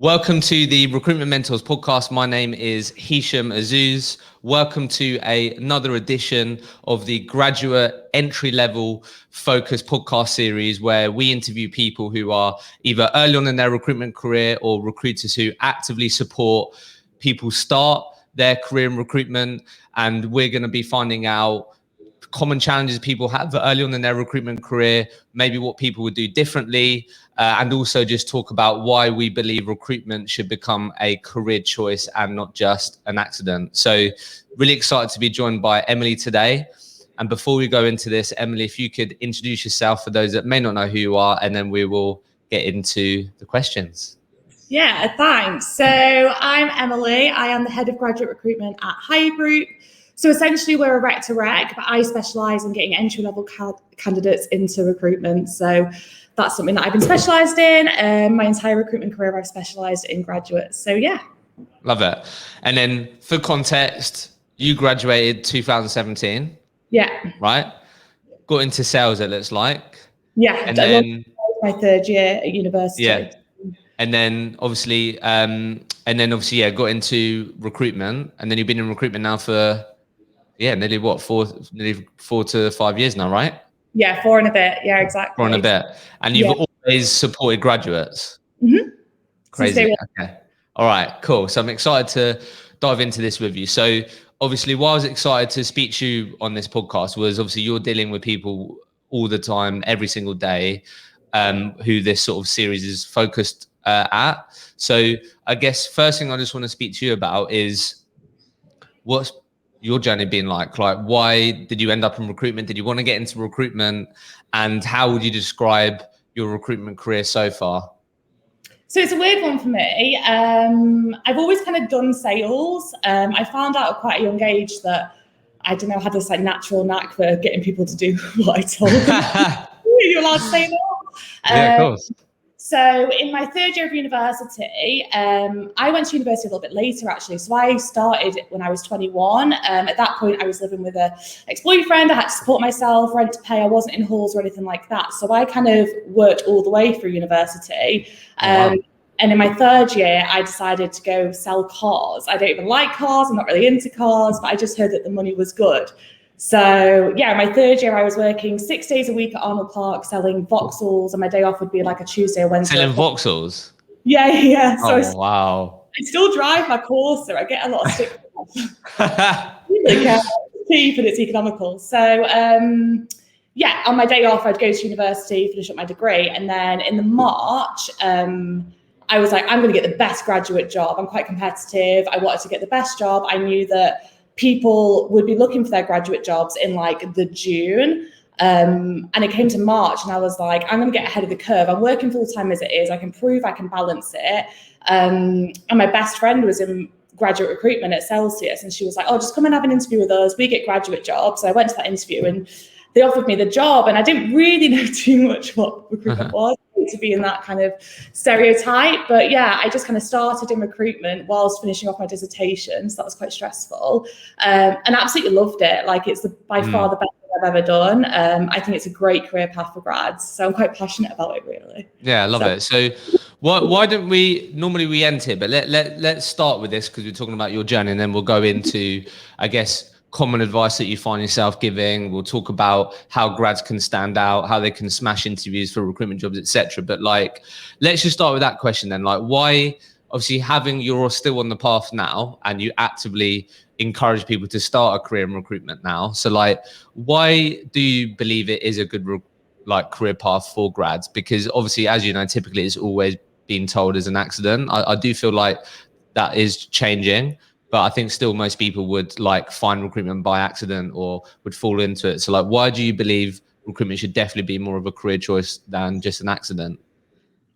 Welcome to the Recruitment Mentors podcast. My name is Hisham Azuz. Welcome to another edition of the graduate entry-level focus podcast series where we interview people who are either early on in their recruitment career or recruiters who actively support people start their career in recruitment. And we're going to be finding out common challenges people have early on in their recruitment career, maybe what people would do differently, and also just talk about why we believe recruitment should become a career choice and not just an accident. So really excited to be joined by Emily today. And before we go into this, Emily, if you could introduce yourself for those that may not know who you are, and then we will get into the questions. Yeah, thanks. So I'm Emily. I am the head of graduate recruitment at Hire Group. So essentially we're a rec to rec, but I specialise in getting entry-level candidates into recruitment. So that's something that I've been specialised in. My entire recruitment career, I've specialised in graduates. So yeah. Love it. And then for context, you graduated 2017. Yeah. Right? Got into sales, it looks like. Yeah. And then my third year at university. Yeah. And then obviously, yeah, got into recruitment. And then you've been in recruitment now for nearly 4 to 5 years now, right? Yeah, 4 and a bit. Yeah, exactly. 4 and a bit. And you've always supported graduates. Mm-hmm. Crazy. Okay. All right, cool. So I'm excited to dive into this with you. So obviously, why I was excited to speak to you on this podcast was obviously you're dealing with people all the time, every single day, who this sort of series is focused at. So I guess first thing I just want to speak to you about is what's your journey been like? Like, why did you end up in recruitment? Did you want to get into recruitment? And how would you describe your recruitment career so far? So it's a weird one for me. I've always kind of done sales. I found out at quite a young age that, I don't know, had this like natural knack for getting people to do what I told them. Are you allowed to say that? Yeah, of course. So in my third year of university, I went to university a little bit later, actually. So I started when I was 21. At that point, I was living with an ex-boyfriend. I had to support myself, rent to pay. I wasn't in halls or anything like that. So I kind of worked all the way through university. Wow. And in my third year, I decided to go sell cars. I don't even like cars. I'm not really into cars, but I just heard that the money was good. So yeah, my third year I was working 6 days a week at Arnold Park selling Vauxhalls, and my day off would be like a Tuesday or Wednesday. Selling Vauxhalls? Yeah. So wow. I still drive my Corsa. I get a lot of stick. It's cheap and it's economical. So yeah, on my day off, I'd go to university, finish up my degree, and then in the March, I was like, I'm going to get the best graduate job. I'm quite competitive. I wanted to get the best job. I knew that people would be looking for their graduate jobs in like the June. And it came to March and I was like, I'm going to get ahead of the curve. I'm working full time as it is. I can prove I can balance it. And my best friend was in graduate recruitment at Celsius. And she was like, oh, just come and have an interview with us. We get graduate jobs. So I went to that interview and they offered me the job. And I didn't really know too much what recruitment was, to be in that kind of stereotype. But yeah, I just kind of started in recruitment whilst finishing off my dissertation. So that was quite stressful. And absolutely loved it. Like it's by far the best thing I've ever done. I think it's a great career path for grads. So I'm quite passionate about it, really. Yeah, I love it. So why don't we, normally we end here, but let's start with this because we're talking about your journey and then we'll go into, I guess, common advice that you find yourself giving. We'll talk about how grads can stand out, how they can smash interviews for recruitment jobs, etc. But like, let's just start with that question then. Like, why, obviously you're still on the path now and you actively encourage people to start a career in recruitment now. So like, why do you believe it is a good career path for grads? Because obviously, as you know, typically it's always been told as an accident. I do feel like that is changing. But I think still most people would like find recruitment by accident or would fall into it. So like, why do you believe recruitment should definitely be more of a career choice than just an accident?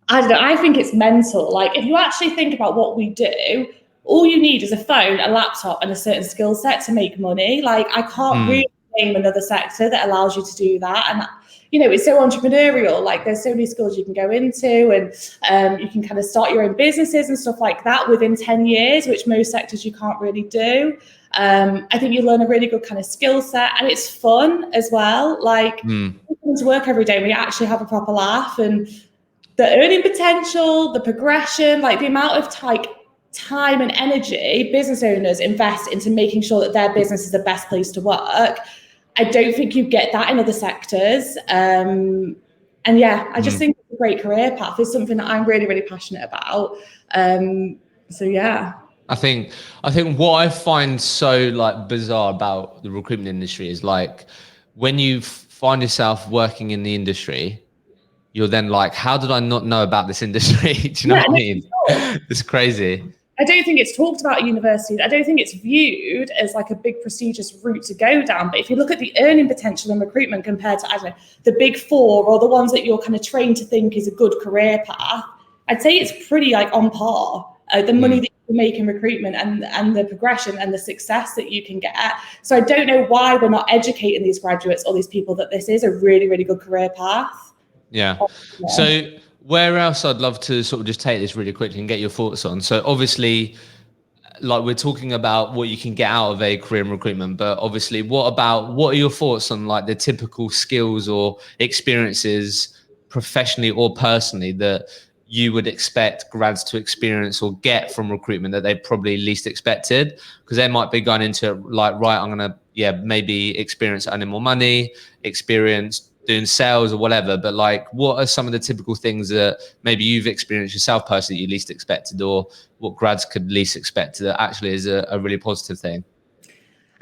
I don't know. I think it's mental. Like if you actually think about what we do, all you need is a phone, a laptop and a certain skill set to make money. Like I can't really name another sector that allows you to do that. And you know, it's so entrepreneurial. Like there's so many skills you can go into and you can kind of start your own businesses and stuff like that within 10 years, which most sectors you can't really do. I think you learn a really good kind of skill set and it's fun as well. Like we come to work every day and we actually have a proper laugh and the earning potential, the progression, like the amount of time and energy business owners invest into making sure that their business is the best place to work. I don't think you get that in other sectors. And yeah, I just think it's a great career path. It's something that I'm really, really passionate about. So yeah. I think what I find so like bizarre about the recruitment industry is like when you find yourself working in the industry, you're then like, how did I not know about this industry? Do you know what I mean? It's crazy. I don't think it's talked about at universities. I don't think it's viewed as like a big prestigious route to go down. But if you look at the earning potential in recruitment compared to, I don't know, the big four or the ones that you're kind of trained to think is a good career path, I'd say it's pretty like on par. The money that you make in recruitment and the progression and the success that you can get. So I don't know why we're not educating these graduates or these people that this is a really, really good career path. Yeah. So where else I'd love to sort of just take this really quickly and get your thoughts on. So obviously, like we're talking about what you can get out of a career in recruitment, but obviously what are your thoughts on like the typical skills or experiences professionally or personally that you would expect grads to experience or get from recruitment that they probably least expected? Because they might be going into like, right, I'm going to, maybe experience earning more money, experience doing sales or whatever, but like what are some of the typical things that maybe you've experienced yourself personally you least expected, or what grads could least expect that actually is a really positive thing?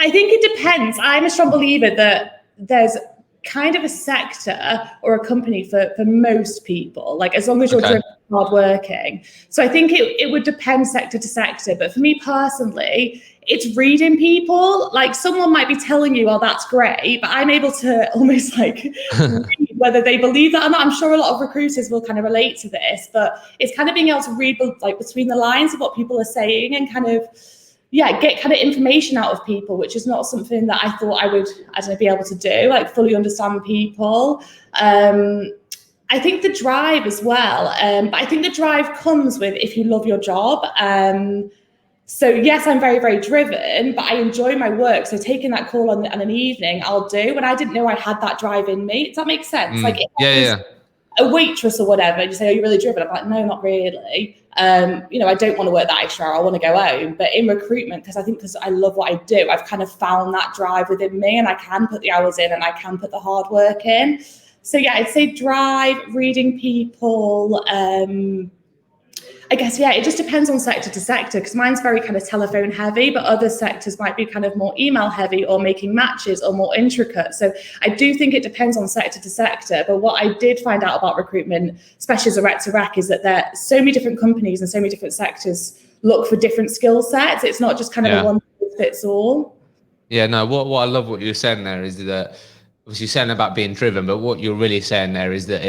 I think it depends. I'm a strong believer that there's kind of a sector or a company for most people, like as long as you're driven, hardworking. So I think it would depend sector to sector. But for me personally, it's reading people. Like someone might be telling you, oh, that's great, but I'm able to almost like read whether they believe that or not. I'm sure a lot of recruiters will kind of relate to this, but it's kind of being able to read like between the lines of what people are saying and kind of get kind of information out of people, which is not something that I thought I would, I don't know, be able to do, like fully understand people. I think the drive as well, but I think the drive comes with if you love your job. So yes, I'm very, very driven, but I enjoy my work. So taking that call on an evening, I'll do. And I didn't know I had that drive in me. Does that make sense? Like, a waitress or whatever, and you say, "Are you really driven?" I'm like, "No, not really. I don't want to work that extra hour. I want to go home." But in recruitment, because I love what I do, I've kind of found that drive within me, and I can put the hours in, and I can put the hard work in. So yeah, I'd say drive, reading people. I guess, it just depends on sector to sector, because mine's very kind of telephone heavy, but other sectors might be kind of more email heavy or making matches or more intricate. So I do think it depends on sector to sector. But what I did find out about recruitment, especially as a rec to rec, is that there are so many different companies and so many different sectors look for different skill sets. It's not just kind of a one fits all. Yeah, no, what I love what you're saying there is that obviously you're saying about being driven, but what you're really saying there is that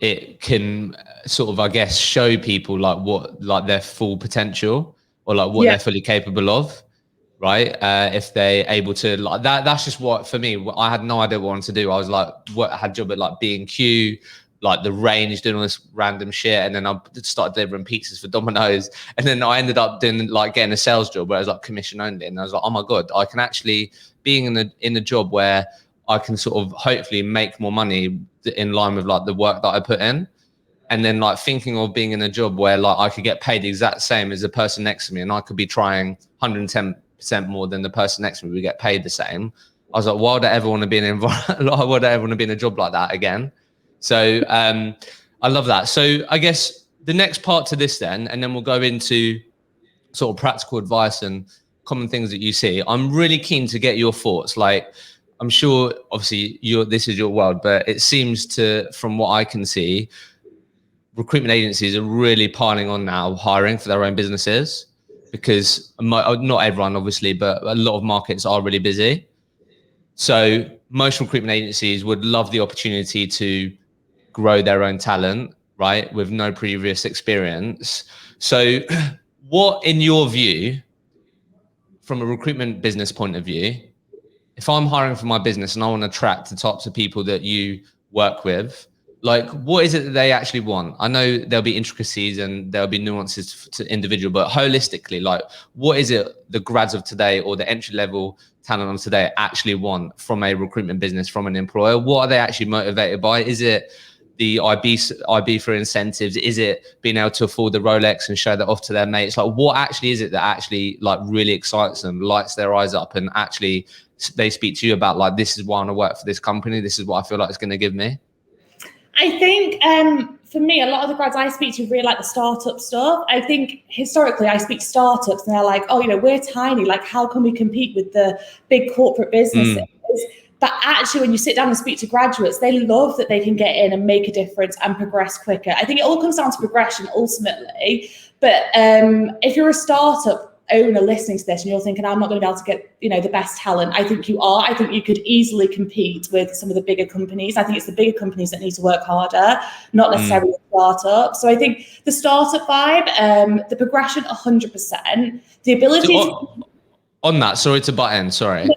it can sort of, I guess, show people like what, like their full potential or like what they're fully capable of, right? If they're able to like that's just what, for me, I had no idea what I wanted to do. I was like, I had a job at like B&Q, like the range, doing all this random shit. And then I started delivering pizzas for Domino's. And then I ended up doing like getting a sales job where I was like commission only. And I was like, oh my God, I can actually being in a job where I can sort of hopefully make more money in line with like the work that I put in. And then like thinking of being in a job where like I could get paid the exact same as the person next to me, and I could be trying 110% more than the person next to me, we get paid the same. I was like, why would I ever want to be in an environment? Why would I ever want to be in a job like that again? So I love that. So I guess the next part to this then, and then we'll go into sort of practical advice and common things that you see. I'm really keen to get your thoughts. Like, I'm sure obviously this is your world, but it seems to, from what I can see, recruitment agencies are really piling on now, hiring for their own businesses, because not everyone obviously, but a lot of markets are really busy. So most recruitment agencies would love the opportunity to grow their own talent, right, with no previous experience. So what, in your view, from a recruitment business point of view, if I'm hiring for my business and I want to attract the types of people that you work with, like what is it that they actually want? I know there'll be intricacies and there'll be nuances to individual, but holistically, like what is it the grads of today or the entry level talent of today actually want from a recruitment business, from an employer? What are they actually motivated by? Is it the IB for incentives? Is it being able to afford the Rolex and show that off to their mates? Like, what actually is it that actually like really excites them, lights their eyes up, and actually they speak to you about like, this is why I want to work for this company. This is what I feel like it's going to give me. I think for me, a lot of the grads I speak to really like the startup stuff. I think historically I speak to startups and they're like, oh, we're tiny. Like, how can we compete with the big corporate businesses? But actually, when you sit down and speak to graduates, they love that they can get in and make a difference and progress quicker. I think it all comes down to progression ultimately. But if you're a startup owner listening to this and you're thinking, I'm not going to be able to get, the best talent, I think you are. I think you could easily compete with some of the bigger companies. I think it's the bigger companies that need to work harder, not necessarily the startups. So I think the startup vibe, the progression, 100%, the ability on that, sorry to butt in, sorry.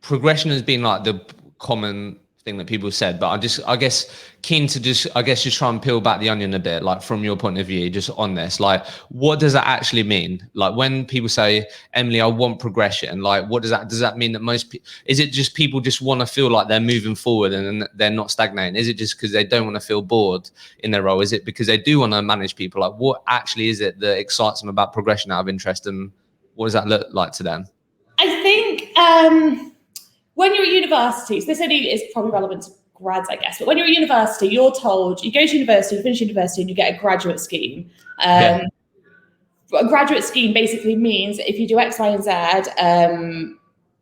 Progression has been like the common thing that people said, but I guess keen to just try and peel back the onion a bit, like from your point of view, just on this, like, what does that actually mean? Like, when people say, Emily, I want progression, like, does that mean that most people, is it just people just want to feel like they're moving forward and they're not stagnating? Is it just because they don't want to feel bored in their role? Is it because they do want to manage people? Like, what actually is it that excites them about progression out of interest, and what does that look like to them? I think when you're at university, so this only is probably relevant to grads, I guess, but when you're at university, you're told, you go to university, you finish university, and you get a graduate scheme. A graduate scheme basically means if you do X, Y, and Z,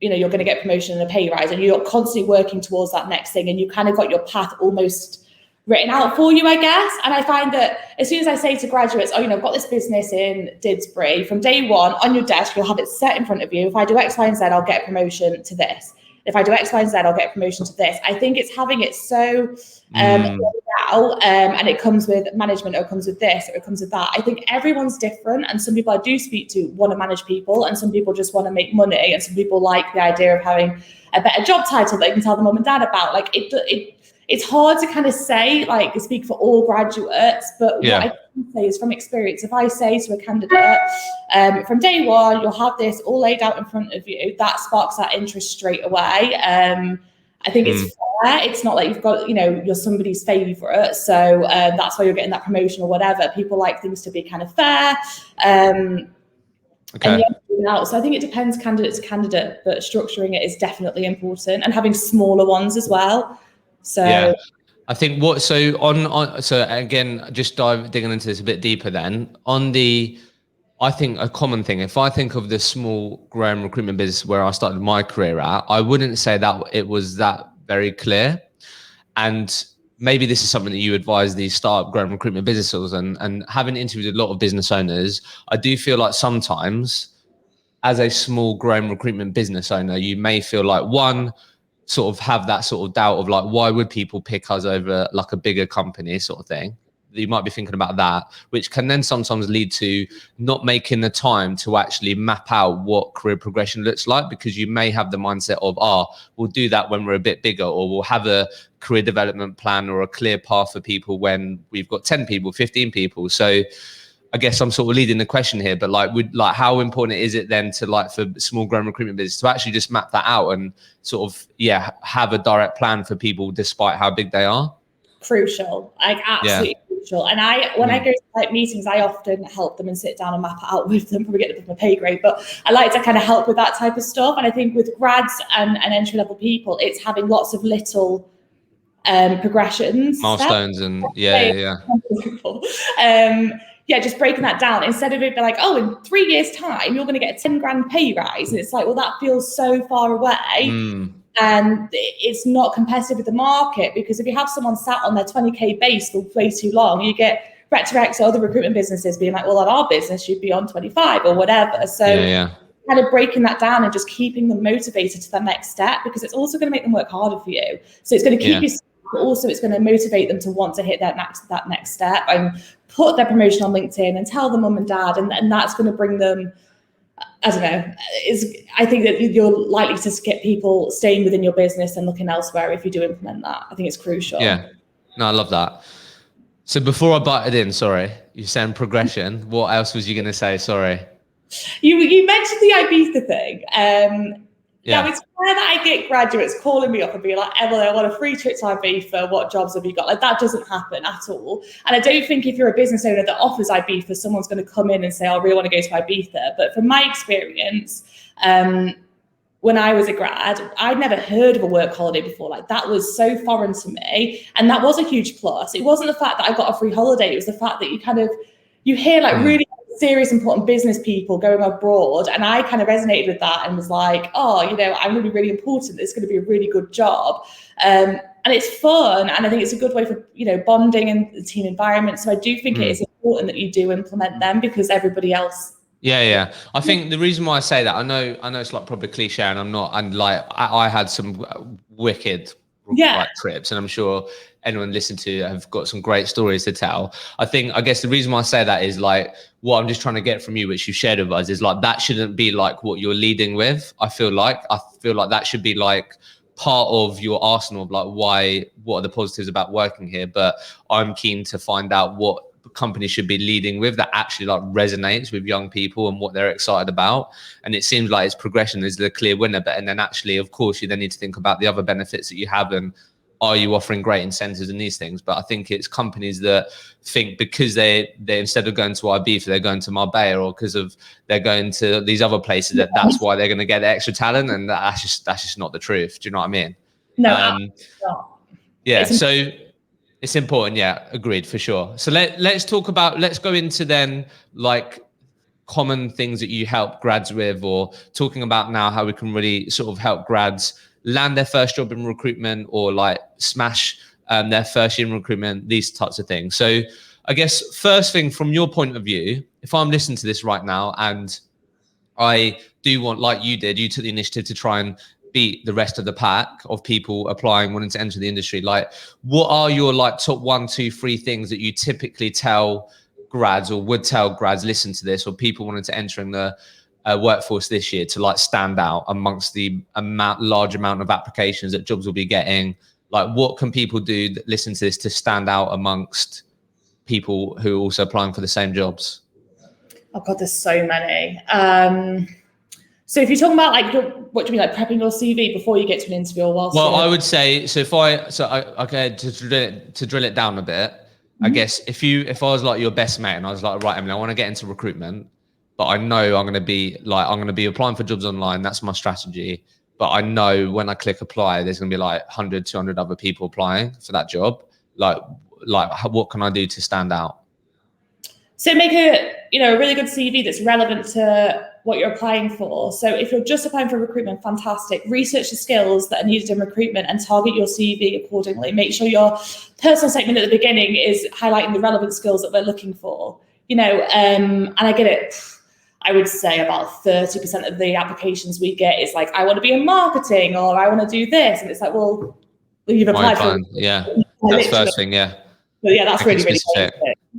you're going to get promotion and a pay rise, and you're constantly working towards that next thing, and you kind of got your path almost written out for you, I guess. And I find that as soon as I say to graduates, I've got this business in Didsbury, from day one on your desk, you'll have it set in front of you. If I do X, Y, and Z, I'll get a promotion to this. If I do X, Y, and Z, I'll get a promotion to this. I think it's having it so out, and it comes with management, or it comes with this, or it comes with that. I think everyone's different, and some people I do speak to want to manage people, and some people just want to make money, and some people like the idea of having a better job title that they can tell their mum and dad about. Like, it's hard to kind of say, like, speak for all graduates, but what I can say is from experience, if I say to a candidate, from day one, you'll have this all laid out in front of you, that sparks that interest straight away. I think it's fair. It's not like you've got, you're somebody's favourite, so that's why you're getting that promotion or whatever. People like things to be kind of fair. So I think it depends candidate to candidate, but structuring it is definitely important, and having smaller ones as well. So I think so again, just digging into this a bit deeper then, I think a common thing, if I think of the small growing recruitment business where I started my career at, I wouldn't say that it was that very clear. And maybe this is something that you advise these startup growing recruitment businesses, and having interviewed a lot of business owners, I do feel like sometimes as a small growing recruitment business owner, you may feel like, one, sort of have that sort of doubt of like, why would people pick us over like a bigger company sort of thing? You might be thinking about that, which can then sometimes lead to not making the time to actually map out what career progression looks like, because you may have the mindset of, we'll do that when we're a bit bigger, or we'll have a career development plan or a clear path for people when we've got 10 people, 15 people. So I guess I'm sort of leading the question here, but how important is it then to, like, for small growing recruitment business to actually just map that out and sort of, have a direct plan for people despite how big they are? Crucial, like absolutely crucial. And when I go to like meetings, I often help them and sit down and map it out with them, probably get them my pay grade, but I like to kind of help with that type of stuff. And I think with grads and entry level people, it's having lots of little progressions, milestones, and just breaking that down, instead of it be like, in 3 years time you're going to get a 10 grand pay rise, and it's like, well, that feels so far away. And it's not competitive with the market, because if you have someone sat on their 20k base for way too long, you get Rec2X or other recruitment businesses being like, well, on our business should be on 25 or whatever. So kind of breaking that down and just keeping them motivated to the next step, because it's also going to make them work harder for you. So it's going to keep you, but also it's going to motivate them to want to hit that next step and put their promotion on LinkedIn and tell the mum and dad, and that's going to bring them, I don't know, I think that you're likely to get people staying within your business and looking elsewhere if you do implement that. I think it's crucial. Yeah, no, I love that. So before I butted in, sorry, you're saying progression. What else was you going to say? Sorry. You mentioned the Ibiza thing. Now, it's rare that I get graduates calling me up and being like, Emily, I want a free trip to Ibiza. What jobs have you got? Like, that doesn't happen at all. And I don't think if you're a business owner that offers Ibiza, someone's going to come in and say, I really want to go to Ibiza. But from my experience, when I was a grad, I'd never heard of a work holiday before. Like, that was so foreign to me. And that was a huge plus. It wasn't the fact that I got a free holiday. It was the fact that you hear like really serious, important business people going abroad. And I kind of resonated with that and was like, oh, I'm going to be really important. It's going to be a really good job. And it's fun. And I think it's a good way for, bonding and the team environment. So I do think it is important that you do implement them because everybody else. Yeah. I think the reason why I say that, I know it's like probably cliche and I'm not, and like I had some wicked trips and I'm sure anyone listened to have got some great stories to tell. I guess the reason why I say that is like what I'm just trying to get from you, which you shared with us, is like that shouldn't be like what you're leading with. I feel like that should be like part of your arsenal of like what are the positives about working here. But I'm keen to find out what companies should be leading with that actually like resonates with young people and what they're excited about. And it seems like its progression is the clear winner, but and then actually of course you then need to think about the other benefits that you have and are you offering great incentives and these things. But I think it's companies that think because they instead of going to Ibiza, they're going to Marbella, or because of they're going to these other places, that's why they're going to get extra talent, and that's just not the truth. Do you know what I mean? No, yeah. So it's important. Yeah, agreed for sure. So let's go into then like common things that you help grads with, or talking about now how we can really sort of help grads land their first job in recruitment or like smash their first year in recruitment, these types of things. So I guess first thing from your point of view, if I'm listening to this right now and I do want, like you did, you took the initiative to try and beat the rest of the pack of people applying, wanting to enter the industry, like what are your like top 1, 2, 3 things that you typically tell grads or would tell grads listen to this, or people wanting to enter in the workforce this year to like stand out amongst the large amount of applications that jobs will be getting? Like what can people do that listen to this to stand out amongst people who are also applying for the same jobs? Oh God, there's so many. So if you're talking about like, what do you mean, like prepping your CV before you get to an interview or whilst? Well, I would say, to drill it down a bit, I guess if I was like your best mate and I was like, right, Emily, I want to get into recruitment, but I know I'm going to be applying for jobs online. That's my strategy. But I know when I click apply, there's going to be like 100, 200 other people applying for that job. Like what can I do to stand out? So make a really good CV that's relevant to what you're applying for. So if you're just applying for recruitment, fantastic. Research the skills that are needed in recruitment and target your CV accordingly. Make sure your personal statement at the beginning is highlighting the relevant skills that we're looking for. And I get it. I would say about 30% of the applications we get is like, I want to be in marketing, or I want to do this. And it's like, well, you've applied for. Yeah, that's first thing, yeah. But yeah, that's really basic.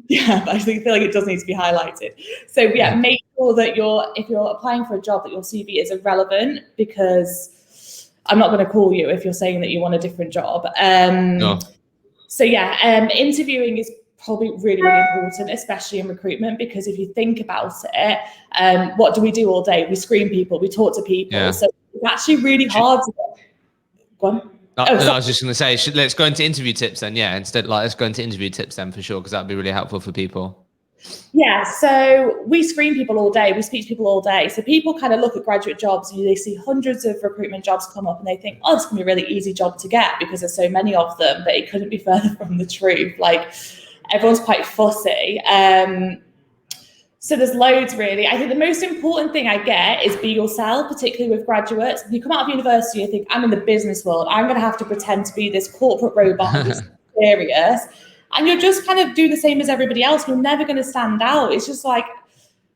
Yeah, but I feel like it does need to be highlighted. So yeah, make sure that if you're applying for a job, that your CV is irrelevant, because I'm not going to call you if you're saying that you want a different job. No. So yeah, interviewing is probably really, really important, especially in recruitment, because if you think about it, what do we do all day? We screen people, we talk to people. Yeah. So it's actually really hard to go on. I was just going to say, let's go into interview tips then. Yeah, let's go into interview tips then for sure, because that'd be really helpful for people. Yeah, so we screen people all day. We speak to people all day. So people kind of look at graduate jobs and they see hundreds of recruitment jobs come up and they think, oh, this can be a really easy job to get because there's so many of them. But it couldn't be further from the truth. Like, everyone's quite fussy. So there's loads, really. I think the most important thing I get is be yourself, particularly with graduates. If you come out of university, you think, I'm in the business world, I'm going to have to pretend to be this corporate robot and be serious. And you're just kind of doing the same as everybody else. You're never going to stand out. It's just like,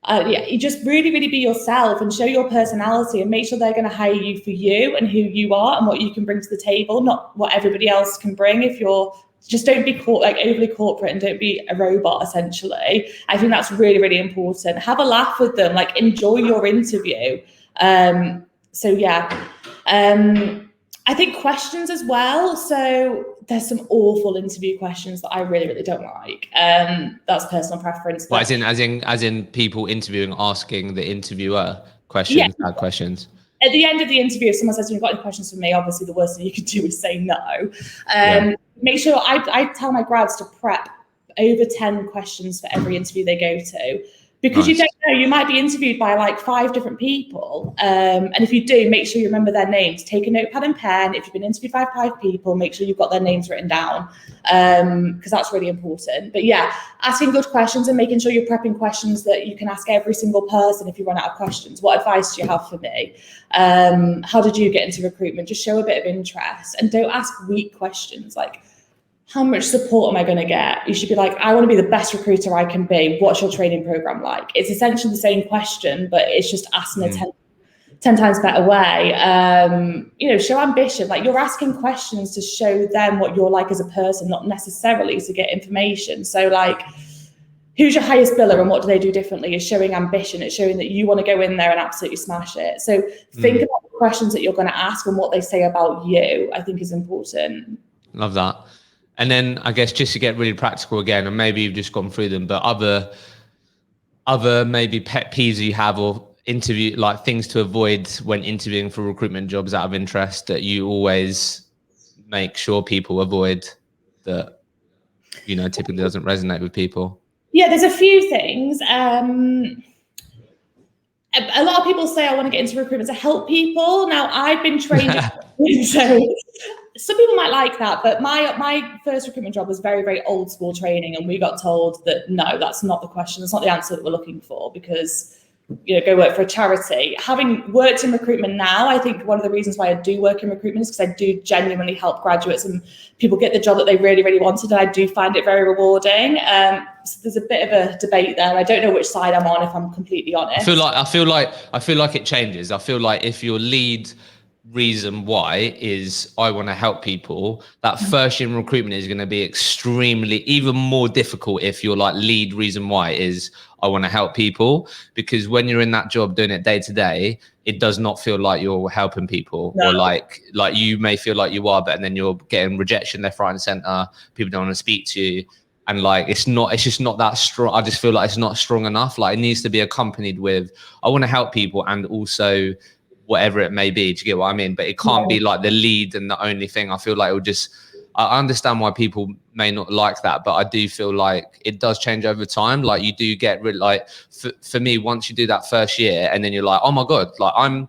you just really, really be yourself and show your personality and make sure they're going to hire you for you and who you are and what you can bring to the table, not what everybody else can bring. Just don't be overly corporate and don't be a robot, essentially. I think that's really, really important. Have a laugh with them, like enjoy your interview. So yeah, I think questions as well. So there's some awful interview questions that I really, really don't like. That's personal preference. But as in people interviewing, asking the interviewer questions, bad questions. at the end of the interview, if someone says, "You've got any questions for me?" Obviously, the worst thing you could do is say no. Make sure I tell my grads to prep over 10 questions for every interview they go to, because you don't know, you might be interviewed by like 5 different people. And if you do, make sure you remember their names. Take a notepad and pen. If you've been interviewed by 5 people, make sure you've got their names written down, because that's really important. But yeah, asking good questions and making sure you're prepping questions that you can ask every single person if you run out of questions. What advice do you have for me? How did you get into recruitment? Just show a bit of interest, and don't ask weak questions like, how much support am I going to get? You should be like, I want to be the best recruiter I can be. What's your training program like? It's essentially the same question, but it's just asked in a 10 times better way. Show ambition. Like, you're asking questions to show them what you're like as a person, not necessarily to get information. So like, who's your highest biller and what do they do differently is showing ambition. It's showing that you want to go in there and absolutely smash it. So think about the questions that you're going to ask and what they say about you, I think is important. Love that. And then I guess just to get really practical again, and maybe you've just gone through them, but other maybe pet peeves you have, or interview, like things to avoid when interviewing for recruitment jobs out of interest that you always make sure people avoid, that, typically doesn't resonate with people. Yeah, there's a few things. A lot of people say I want to get into recruitment to help people. Now, I've been trained, so some people might like that, but my first recruitment job was very, very old school training, and we got told that no, that's not the question, that's not the answer that we're looking for, because go work for a charity. Having worked in recruitment now, I think one of the reasons why I do work in recruitment is because I do genuinely help graduates and people get the job that they really, really wanted, and I do find it very rewarding. So there's a bit of a debate there. I don't know which side I'm on, if I'm completely honest. I feel like it changes. I feel like if your lead reason why is I want to help people, that first year in recruitment is going to be extremely even more difficult if your like lead reason why is I want to help people, because when you're in that job doing it day to day, it does not feel like you're helping people. No. Or like you may feel like you are, but then you're getting rejection left, right and center. People don't want to speak to you, and like it's just not that strong. I just feel like it's not strong enough. Like, it needs to be accompanied with I want to help people, and also whatever it may be. Do you get what I mean? But it can't be like the lead and the only thing. I feel like it will just, I understand why people may not like that, but I do feel like it does change over time. Like, you do get really, like, for me, once you do that first year and then you're like, oh my God, I'm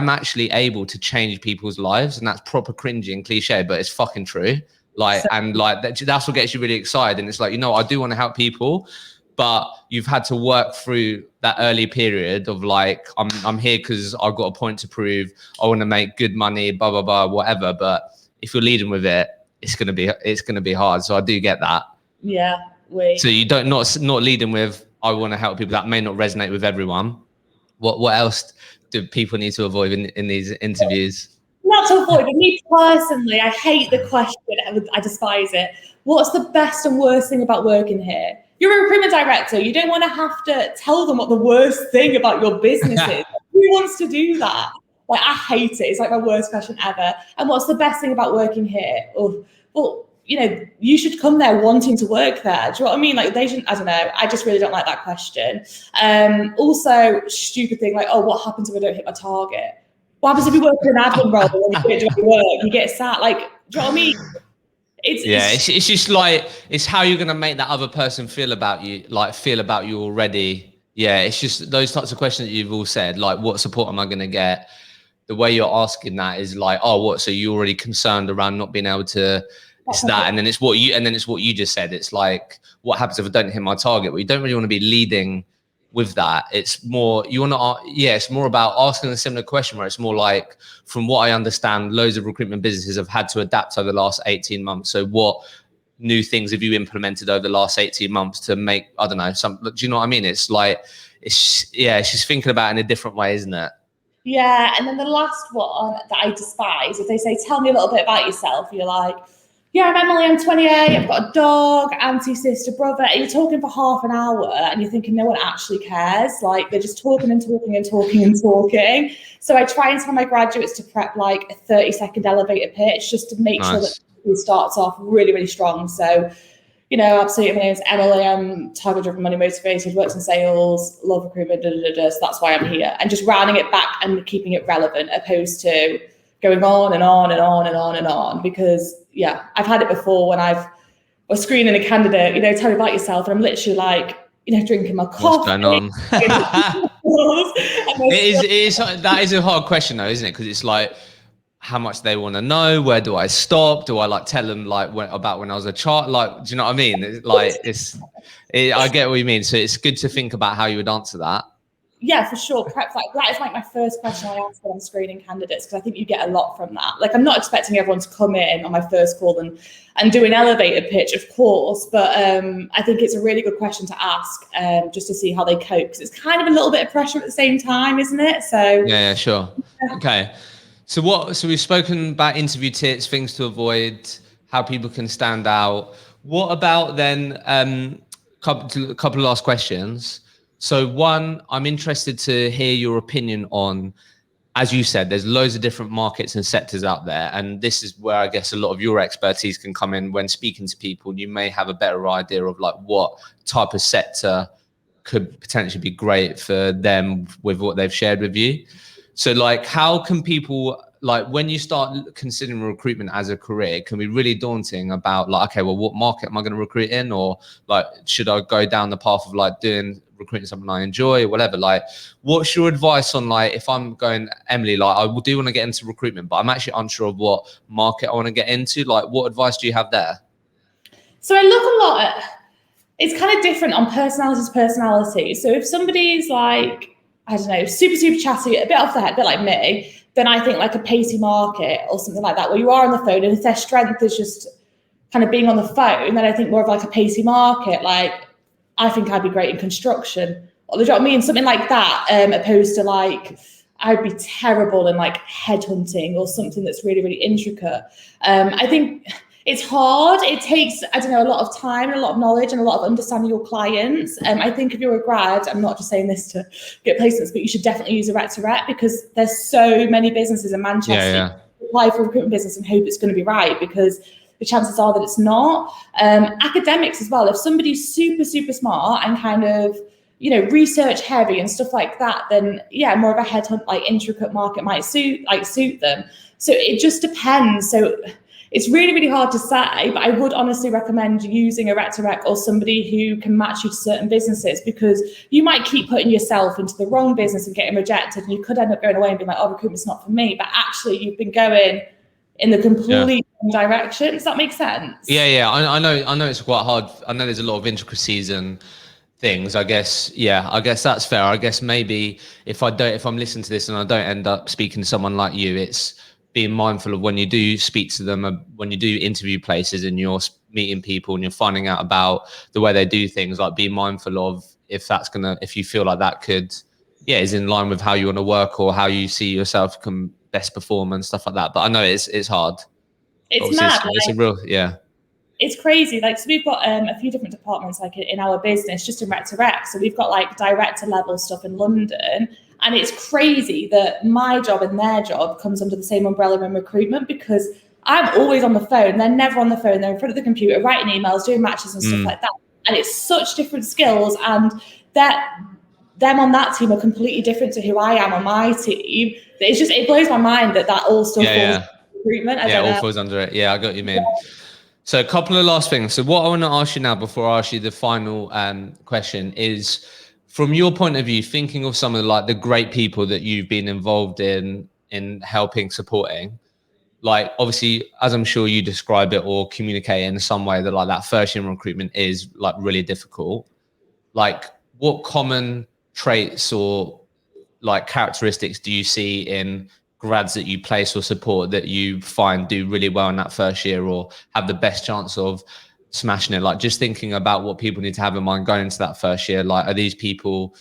actually able to change people's lives. And that's proper cringy and cliche, but it's fucking true. Like, and like, that's what gets you really excited. And it's like, I do want to help people, but you've had to work through that early period of like, I'm here because I've got a point to prove. I want to make good money, blah, blah, blah, whatever. But if you're leading with it, it's going to be hard. So I do get that. Yeah. So you don't, not leading with, I want to help people. That may not resonate with everyone. What else do people need to avoid in these interviews? Not to avoid, but me personally, I hate the question. I despise it. What's the best and worst thing about working here? You're a recruitment director. You don't want to have to tell them what the worst thing about your business is. Who wants to do that? Like, I hate it. It's like my worst question ever. And what's the best thing about working here? Oh, well, you should come there wanting to work there. Do you know what I mean? Like, they shouldn't, I don't know. I just really don't like that question. Also, stupid thing like, oh, what happens if I don't hit my target? What happens if you work in an admin role and you don't do any work? You get sat. Like, do you know what I mean? It's just like, it's how you're going to make that other person feel about you already. Yeah, it's just those types of questions that you've all said, like, what support am I going to get? The way you're asking that is like, oh, what? So you're already concerned around not being able to, it's that. And then it's what you just said. It's like, what happens if I don't hit my target? Well, you don't really want to be leading with that. It's more, it's more about asking a similar question where it's more like, from what I understand, loads of recruitment businesses have had to adapt over the last 18 months. So what new things have you implemented over the last 18 months to make, I don't know, do you know what I mean? It's like, it's just thinking about it in a different way, isn't it? Yeah. And then the last one that I despise, if they say, tell me a little bit about yourself, you're like, yeah, I'm Emily, I'm 28, I've got a dog, auntie, sister, brother. And you're talking for half an hour and you're thinking no one actually cares. Like, they're just talking and talking and talking and talking. So I try and tell my graduates to prep like a 30-second elevator pitch just to make sure that it starts off really, really strong. So absolutely. My name's Emily. I'm target-driven, money motivated, works in sales, love recruitment, so that's why I'm here. And just rounding it back and keeping it relevant, opposed to going on and on and on and on and on. Because I've had it before when was screening a candidate, tell me about yourself, and I'm literally like, drinking my coffee. What's going on? That is a hard question though, isn't it? Because it's like, how much they want to know, where do I stop, do I like tell them like about when I was a child, like, do you know what I mean? I get what you mean, so it's good to think about how you would answer that. Yeah, for sure. Perhaps that is like my first question I ask when I'm screening candidates, because I think you get a lot from that. Like, I'm not expecting everyone to come in on my first call and do an elevator pitch, of course, but I think it's a really good question to ask, just to see how they cope, because it's kind of a little bit of pressure at the same time, isn't it? So yeah, sure. Okay. So we've spoken about interview tips, things to avoid, how people can stand out. What about then couple of last questions. So one, I'm interested to hear your opinion on, as you said, there's loads of different markets and sectors out there. And this is where I guess a lot of your expertise can come in when speaking to people. You may have a better idea of like what type of sector could potentially be great for them with what they've shared with you. So like, how can people, like when you start considering recruitment as a career, it can be really daunting about like, okay, well, what market am I going to recruit in? Or like, should I go down the path of like doing recruiting something I enjoy or whatever? Like, what's your advice on like, if I'm going, Emily, like I do want to get into recruitment, but I'm actually unsure of what market I want to get into. Like, what advice do you have there? So I look a lot at, it's kind of different on personality to personality. So if somebody's like, I don't know, super, super chatty, a bit off the head, a bit like me, then I think like a pacey market or something like that, where you are on the phone, and if their strength is just kind of being on the phone, then I think more of like a pacey market. Like, I think I'd be great in construction, or, do you know what I mean? Something like that, opposed to like, I'd be terrible in like headhunting or something that's really, really intricate. I think it's hard. It takes, I don't know, a lot of time and a lot of knowledge and a lot of understanding your clients. I think if you're a grad, I'm not just saying this to get placements, but you should definitely use a rec to rec, because there's so many businesses in Manchester. Yeah. Apply for a recruitment business and hope it's going to be right, because the chances are that it's not. Academics as well. If somebody's super, super smart and kind of, research heavy and stuff like that, then more of a headhunt, like intricate market might suit them. So it just depends. So it's really, really hard to say, but I would honestly recommend using a rec to rec or somebody who can match you to certain businesses, because you might keep putting yourself into the wrong business and getting rejected, and you could end up going away and being like, oh, recruitment's not for me, but actually you've been going in the complete wrong direction. Does that make sense? Yeah. I know it's quite hard. I know there's a lot of intricacies and things. I guess that's fair. I guess maybe if I'm listening to this and I don't end up speaking to someone like you, it's being mindful of when you do speak to them, when you do interview places and you're meeting people and you're finding out about the way they do things, like be mindful of if you feel like that could, is in line with how you want to work or how you see yourself can best perform and stuff like that. But I know it's hard. It's mad. It's a real, It's crazy. Like, so we've got a few different departments like in our business, just in rec to rec. So we've got like director level stuff in London, and it's crazy that my job and their job comes under the same umbrella in recruitment, because I'm always on the phone. They're never on the phone. They're in front of the computer, writing emails, doing matches and stuff like that. And it's such different skills, and them on that team are completely different to who I am on my team. It blows my mind that all still falls under recruitment. All falls under it. Yeah, I got what you mean. So a couple of last things. So what I want to ask you now before I ask you the final question is, from your point of view, thinking of some of the great people that you've been involved in helping, supporting, like obviously, as I'm sure you describe it or communicate in some way, that like that first year in recruitment is like really difficult. Like, what common traits or like characteristics do you see in grads that you place or support that you find do really well in that first year or have the best chance of smashing it? Like, just thinking about what people need to have in mind going into that first year. Like, are these people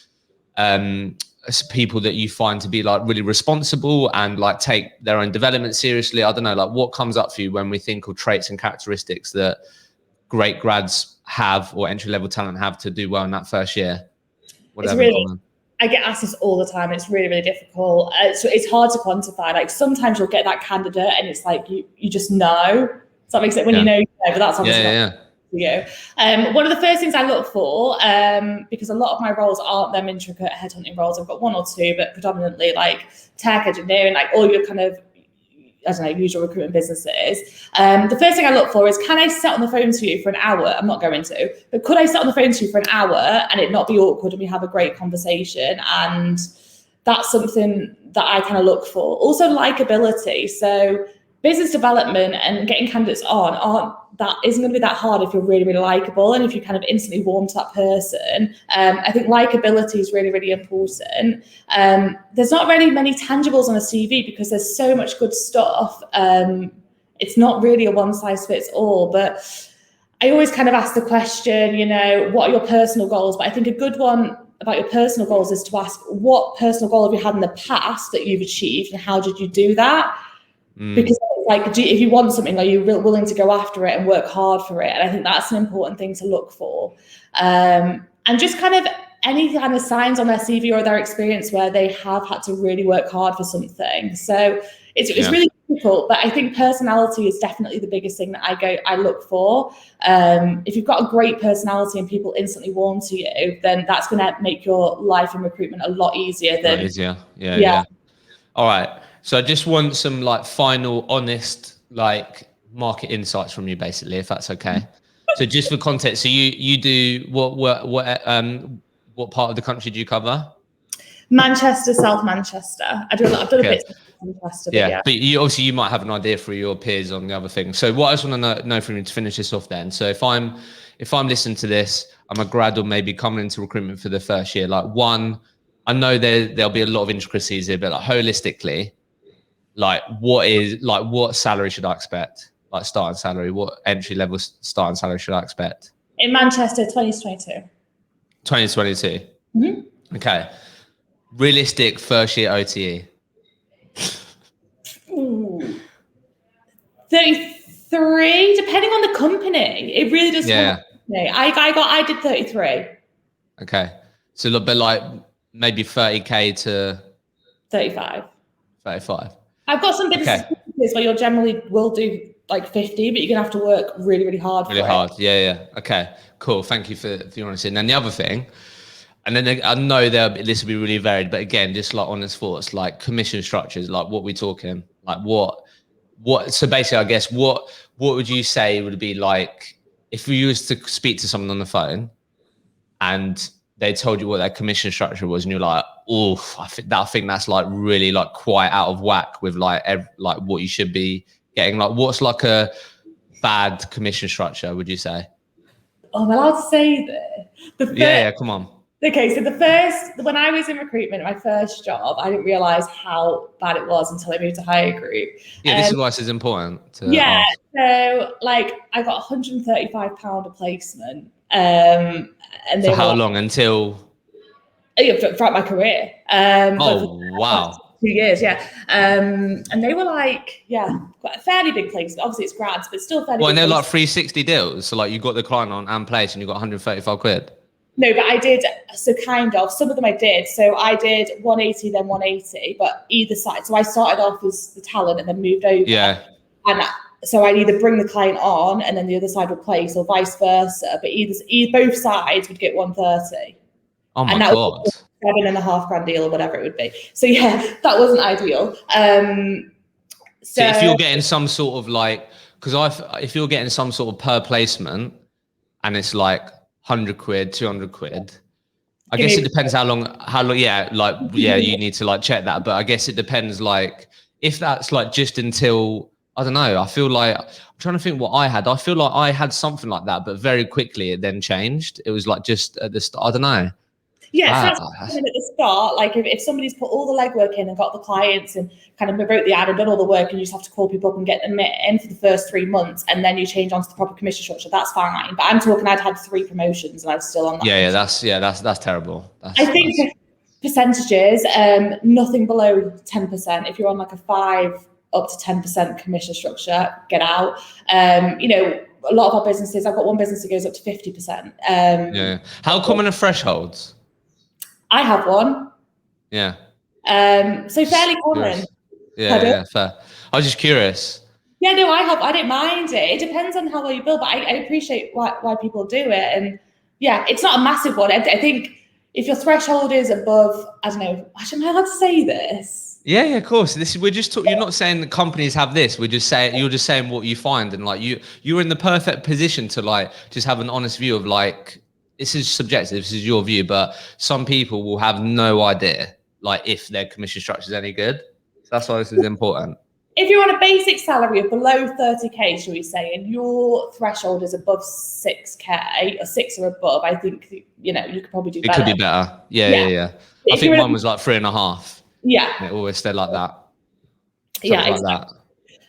people that you find to be like really responsible and like take their own development seriously? I don't know, like what comes up for you when we think of traits and characteristics that great grads have or entry level talent have to do well in that first year? I get asked this all the time. It's really, really difficult. So it's hard to quantify. Like, sometimes you'll get that candidate and it's like you just know. Does that make sense? When you know, but that's obviously not you. One of the first things I look for, because a lot of my roles aren't them intricate headhunting roles. I've got one or two, but predominantly like tech, engineering, like all your kind of, I don't know, usual recruitment businesses. The first thing I look for is, can I sit on the phone to you for an hour? I'm not going to, but could I sit on the phone to you for an hour and it not be awkward and we have a great conversation? And that's something that I kind of look for. Also likability. So business development and getting candidates on isn't going to be that hard if you're really, really likable and if you kind of instantly warm to that person. I think likability is really, really important. There's not really many tangibles on a CV because there's so much good stuff. It's not really a one size fits all, but I always kind of ask the question, what are your personal goals? But I think a good one about your personal goals is to ask, what personal goal have you had in the past that you've achieved and how did you do that? Because like, if you want something, are you willing to go after it and work hard for it? And I think that's an important thing to look for. And just kind of any kind of signs on their CV or their experience where they have had to really work hard for something. So it's really difficult, but I think personality is definitely the biggest thing that I look for. If you've got a great personality and people instantly warm to you, then that's going to make your life in recruitment a lot easier. Yeah. All right. So I just want some like final honest like market insights from you basically, if that's okay. So just for context, so you do what part of the country do you cover? Manchester, South Manchester. I've done a bit of Manchester, but you obviously you might have an idea for your peers on the other things. So what I just want to know from you to finish this off then. So if I'm listening to this, I'm a grad or maybe coming into recruitment for the first year, like one, I know there'll be a lot of intricacies here, but like holistically, like what salary should I expect? Like starting salary, what entry level starting salary should I expect? In Manchester, 2022. 2022. Mm-hmm. Okay. Realistic first year OTE. 33, depending on the company. It really does. Yeah. I did 33. Okay. So but like maybe 30k to 35. 35. I've got some businesses where you generally will do like 50, but you're gonna have to work really, really hard. Yeah. Okay, cool. Thank you for your honesty. And then the other thing, and then I know this will be really varied, but again, just like honest thoughts, like commission structures, like what we're talking, like what. So basically, I guess what would you say would be like if you was to speak to someone on the phone, and they told you what their commission structure was, and you're like, oh, I think that's like really like quite out of whack with like what you should be getting. Like, what's like a bad commission structure, would you say? Oh, I'm allowed to say that? Yeah, come on. Okay, so when I was in recruitment, my first job, I didn't realize how bad it was until I moved to higher group. Yeah, this is why this is important to ask. So like I got £135 a placement. And for how long? Until throughout my career. Wow. 2 years, and they were like, quite a fairly big placement. Obviously it's grads, but still fairly big. And they're like 360 deals. So like you got the client on and place and you got 135 quid. No, but I did, so kind of, some of them I did. So I did 180, then 180, but either side. So I started off as the talent and then moved over. Yeah. And so I'd either bring the client on and then the other side would place or vice versa. But both sides would get 130. Oh my God. Was $7.5 grand deal or whatever it would be. So yeah, that wasn't ideal. So if you're getting some sort of like, if you're getting some sort of per placement and it's like 100 quid, 200 quid, I guess it depends how long, you need to like check that. But I guess it depends, like if that's like just until, I don't know, I feel like, I'm trying to think what I had. I feel like I had something like that, but very quickly it then changed. It was like just at the start, I don't know. Yeah, so that's at the start. Like if somebody's put all the legwork in and got the clients and kind of wrote the ad and done all the work, and you just have to call people up and get them in for the first 3 months, and then you change onto the proper commission structure, that's fine. But I'm talking, I'd had 3 promotions and I was still on that. That's terrible. I think percentages, nothing below 10%. If you're on like a 5 up to 10% commission structure, get out. A lot of our businesses, I've got one business that goes up to 50%. How common are thresholds? I have one. Yeah. So fairly common. Yeah, fair. I was just curious. Yeah, no, I don't mind it. It depends on how well you build, but I appreciate why people do it. And yeah, it's not a massive one. I think if your threshold is above, I don't know, am I allowed to say this? Yeah, yeah, of course. This is we're just you're not saying the companies have this. We're just saying you're just saying what you find, and like you're in the perfect position to like just have an honest view of like this is subjective, this is your view, but some people will have no idea like if their commission structure is any good. So that's why this is important. If you're on a basic salary of below 30k, shall we say, and your threshold is above 6k or 6 or above, I think you could probably do It better. could be better. Yeah, Yeah. yeah, yeah. I If think you're mine was like 3.5. yeah, And it always stayed like that. yeah, Something like exactly.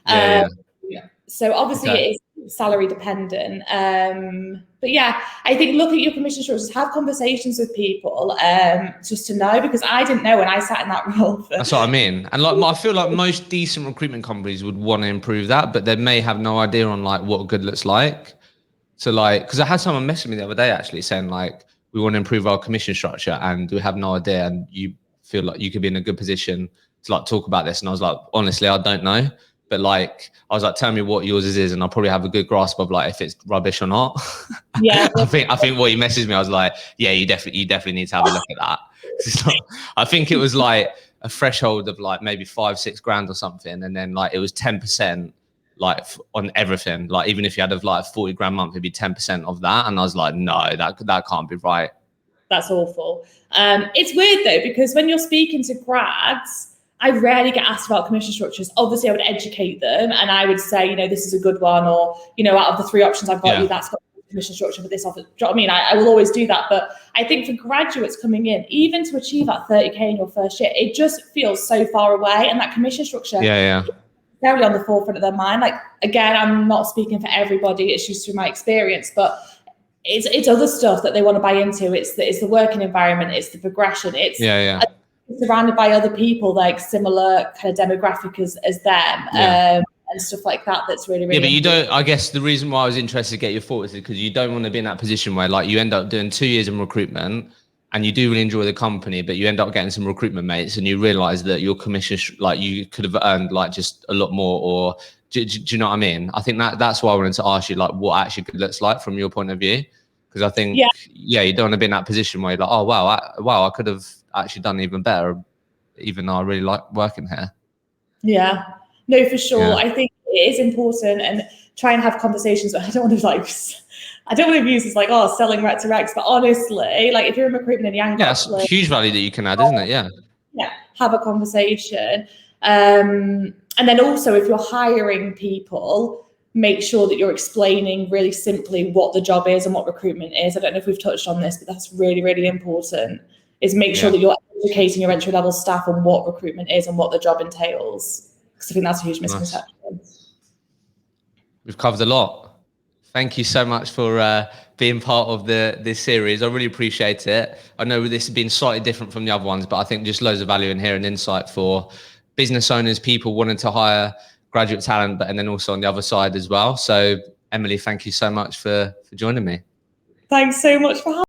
that. Yeah, Yeah. So obviously okay. it is salary dependent. But yeah, I think look at your commission structures, have conversations with people just to know, because I didn't know when I sat in that role. That's what I mean. And like I feel like most decent recruitment companies would want to improve that, but they may have no idea on like what good looks like. So like, because I had someone message me the other day actually saying like, we want to improve our commission structure and we have no idea, and you feel like you could be in a good position to like talk about this. And I was like, honestly, I don't know. But like, I was like, tell me what yours is, and I'll probably have a good grasp of like if it's rubbish or not. Yeah. I think what you messaged me, I was like, yeah, you definitely need to have a look at that. It's not, I think it was like a threshold of like maybe 5-6 grand or something, and then like it was 10% like on everything. Like even if you had a like 40 grand month, it'd be 10% of that. And I was like, no, that can't be right. That's awful. It's weird though, because when you're speaking to grads, I rarely get asked about commission structures. Obviously, I would educate them and I would say, this is a good one, or, out of the 3 options I've got you, that's got a commission structure for this offer. Do you know what I mean? I will always do that. But I think for graduates coming in, even to achieve that 30k in your first year, it just feels so far away. And that commission structure, yeah, very on the forefront of their mind. Like, again, I'm not speaking for everybody, it's just through my experience, but it's other stuff that they want to buy into. It's the working environment, it's the progression, it's surrounded by other people like similar kind of demographic as them, and stuff like that. That's really, really but you important. don't, I guess the reason why I was interested to get your thoughts is because you don't want to be in that position where like you end up doing 2 years in recruitment and you do really enjoy the company, but you end up getting some recruitment mates and you realize that your commission, like you could have earned like just a lot more, or do you know what I mean? I think that's why I wanted to ask you like what actually good looks like from your point of view. Because I think, you don't want to be in that position where you're like, oh, wow, I could have actually done even better, even though I really like working here. Yeah, no, for sure. I think it is important, and try and have conversations. I don't want to use this like, oh, selling rec to recs, but honestly, like if you're in recruitment and young, that's huge value that you can add, isn't it? Yeah, have a conversation. And then also, if you're hiring people, make sure that you're explaining really simply what the job is and what recruitment is. I don't know if we've touched on this, but that's really, really important, is make sure that you're educating your entry-level staff on what recruitment is and what the job entails. Because I think that's a huge misconception. We've covered a lot. Thank you so much for being part of this series. I really appreciate it. I know this has been slightly different from the other ones, but I think just loads of value in here and insight for business owners, people wanting to hire graduate talent, and then also on the other side as well. So Emily, thank you so much for joining me. Thanks so much for having me.